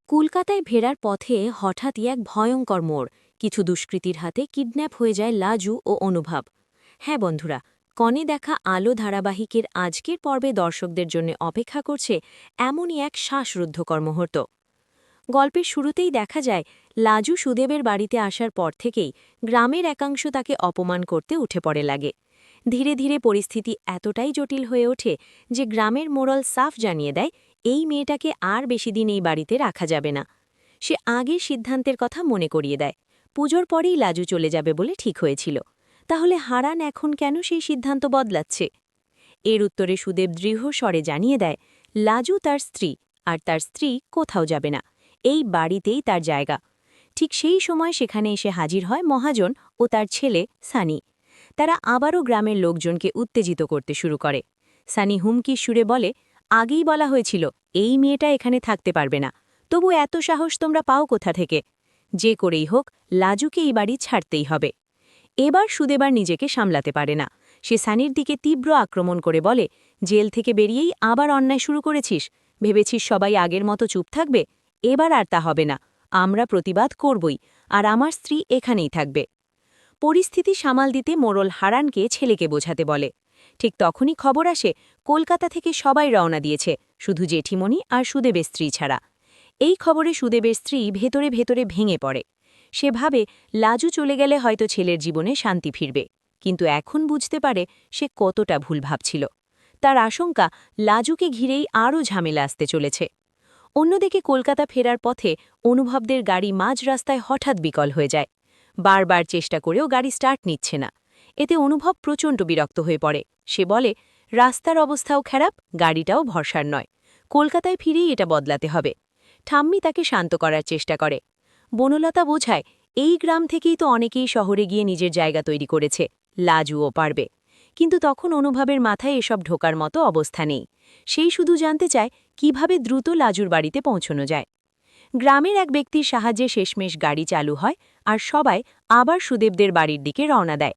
কলকাতায় ফেরার পথে হঠাৎই এক ভয়ঙ্কর মোড়। কিছু দুষ্কৃতীর হাতে কিডন্যাপ হয়ে যায় লাজু ও অনুভব। হ্যাঁ বন্ধুরা, কনে দেখা আলো ধারাবাহিকের আজকের পর্বে দর্শকদের জন্য অপেক্ষা করছে এমনই এক শ্বাসরুদ্ধকর মুহূর্ত। গল্পের শুরুতেই দেখা যায় লাজু সুদেবের বাড়িতে আসার পর থেকেই গ্রামের একাংশ তাকে অপমান করতে উঠে পড়ে লাগে। ধীরে ধীরে পরিস্থিতি এতটাই জটিল হয়ে ওঠে যে গ্রামের মোড়ল সাফ জানিয়ে দেয় এই মেয়েটাকে আর বেশি দিন এই বাড়িতে রাখা যাবে না। সে আগের সিদ্ধান্তের কথা মনে করিয়ে দেয়। পুজোর পরেই লাজু চলে যাবে বলে ঠিক হয়েছিল। তাহলে হারান এখন কেন সেই সিদ্ধান্ত বদলাচ্ছে? এর উত্তরে সুদেব দৃঢ় স্বরে জানিয়ে দেয় লাজু তার স্ত্রী, আর তার স্ত্রী কোথাও যাবে না, এই বাড়িতেই তার জায়গা। ঠিক সেই সময় সেখানে এসে হাজির হয় মহাজন ও তার ছেলে সানি। তারা আবারও গ্রামের লোকজনকে উত্তেজিত করতে শুরু করে। সানি হুমকির সুরে বলে, আগেই বলা হয়েছিল এই মেয়েটা এখানে থাকতে পারবে না, তবু এত সাহস তোমরা পাও কোথা থেকে? যে করেই হোক লাজুকে এই বাড়ি ছাড়তেই হবে। এবার সুদেবার নিজেকে সামলাতে পারে না। সে সানির দিকে তীব্র আক্রমণ করে বলে, জেল থেকে বেরিয়েই আবার অন্যায় শুরু করেছিস? ভেবেছিস সবাই আগের মতো চুপ থাকবে? এবার আর তা হবে না, আমরা প্রতিবাদ করবই, আর আমার স্ত্রী এখানেই থাকবে। পরিস্থিতি সামাল দিতে মোড়ল হারানকে ছেলেকে বোঝাতে বলে। ঠিক তখনই খবর আসে কলকাতা থেকে সবাই রওনা দিয়েছে, শুধু জেঠিমণি আর সুদেবের স্ত্রী ছাড়া। এই খবরে সুদেবের স্ত্রী ভেতরে ভেতরে ভেঙে পড়ে। সে ভাবে লাজু চলে গেলে হয়তো ছেলের জীবনে শান্তি ফিরবে, কিন্তু এখন বুঝতে পারে সে কতটা ভুল ভাবছিল। তার আশঙ্কা লাজুকে ঘিরেই আরও ঝামেলা আসতে চলেছে। অন্যদিকে কলকাতা ফেরার পথে অনুভবদের গাড়ি মাঝ রাস্তায় হঠাৎ বিকল হয়ে যায়। বারবার চেষ্টা করেও গাড়ি স্টার্ট নিচ্ছে না। এতে অনুভব প্রচণ্ড বিরক্ত হয়ে পড়ে। সে বলে, রাস্তার অবস্থাও খারাপ, গাড়িটাও ভরসার নয়, কলকাতায় ফিরেই এটা বদলাতে হবে। ঠাম্মি তাকে শান্ত করার চেষ্টা করে। বনলতা বোঝায়, এই গ্রাম থেকেই তো অনেকেই শহরে গিয়ে নিজের জায়গা তৈরি করেছে, লাজুও পারবে। কিন্তু তখন অনুভবের মাথায় এসব ঢোকার মতো অবস্থা নেই। সেই শুধু জানতে চায় কিভাবে দ্রুত লাজুর বাড়িতে পৌঁছানো যায়। গ্রামের এক ব্যক্তির সাহায্যে শেষমেশ গাড়ি চালু হয়, আর সবাই আবার সুদেবদের বাড়ির দিকে রওনা দেয়।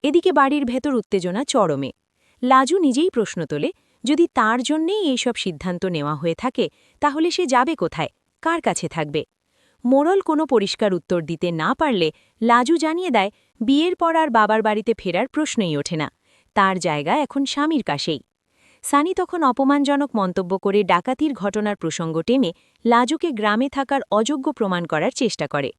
এদিকে বাড়ির ভেতর উত্তেজনা চরমে। লাজু নিজেই প্রশ্ন তোলে, যদি তার জন্যেই এইসব সিদ্ধান্ত নেওয়া হয়ে থাকে, তাহলে সে যাবে কোথায়, কার কাছে থাকবে? মোড়ল কোনো পরিষ্কার উত্তর দিতে না পারলে লাজু জানিয়ে দেয় বিয়ের পর আর বাবার বাড়িতে ফেরার প্রশ্নই ওঠে না, তার জায়গা এখন স্বামীর কাছেই। সানি তখন অপমানজনক মন্তব্য করে ডাকাতির ঘটনার প্রসঙ্গ টেনে লাজুকে গ্রামে থাকার অযোগ্য প্রমাণ করার চেষ্টা করে।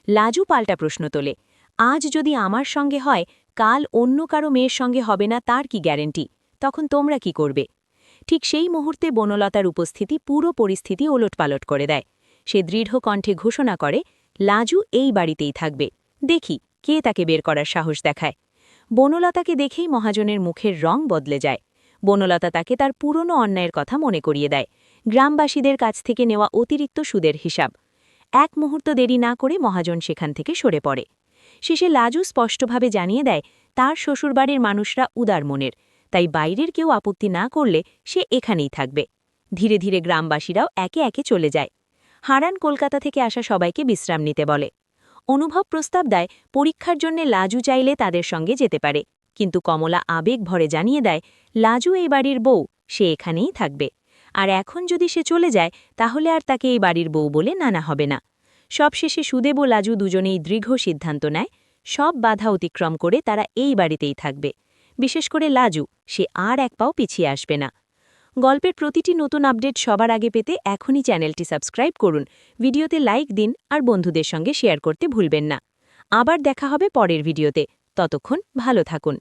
লাজু পাল্টা প্রশ্ন তোলে, আজ যদি আমার সঙ্গে হয়, কাল অন্য কারো মেয়ের সঙ্গে হবে না তার কি গ্যারেন্টি? তখন তোমরা কি করবে? ঠিক সেই মুহূর্তে বনলতার উপস্থিতি পুরো পরিস্থিতি ওলটপালট করে দেয়। সে দৃঢ় কণ্ঠে ঘোষণা করে, লাজু এই বাড়িতেই থাকবে, দেখি কে তাকে বের করার সাহস দেখায়। বনলতাকে দেখেই মহাজনের মুখের রং বদলে যায়। বনলতা তাকে তার পুরনো অন্যায়ের কথা মনে করিয়ে দেয়, গ্রামবাসীদের কাছ থেকে নেওয়া অতিরিক্ত সুদের হিসাব। এক মুহূর্ত দেরি না করে মহাজন সেখান থেকে সরে পড়ে। শেষে লাজু স্পষ্টভাবে জানিয়ে দেয় তার শ্বশুরবাড়ির মানুষরা উদার মনের, তাই বাইরের কেউ আপত্তি না করলে সে এখানেই থাকবে। ধীরে ধীরে গ্রামবাসীরাও একে একে চলে যায়। হারান কলকাতা থেকে আসা সবাইকে বিশ্রাম নিতে বলে। অনুভব প্রস্তাব দেয় পরীক্ষার জন্য লাজু চাইলে তাদের সঙ্গে যেতে পারে, কিন্তু কমলা আবেগ ভরে জানিয়ে দেয় লাজু এই বাড়ির বউ, সে এখানেই থাকবে। আর এখন যদি সে চলে যায়, তাহলে আর তাকে এই বাড়ির বউ বলে নানা হবে না। সবশেষে সুদেব ও লাজু দুজনেই দৃঢ় সিদ্ধান্ত নেয়, সব বাধা অতিক্রম করে তারা এই বাড়িতেই থাকবে। বিশেষ করে লাজু, সে আর এক পাও পিছিয়ে আসবে না। গল্পের প্রতিটি নতুন আপডেট সবার আগে পেতে এখনই চ্যানেলটি সাবস্ক্রাইব করুন, ভিডিওতে লাইক দিন আর বন্ধুদের সঙ্গে শেয়ার করতে ভুলবেন না। আবার দেখা হবে পরের ভিডিওতে, ততক্ষণ ভালো থাকুন।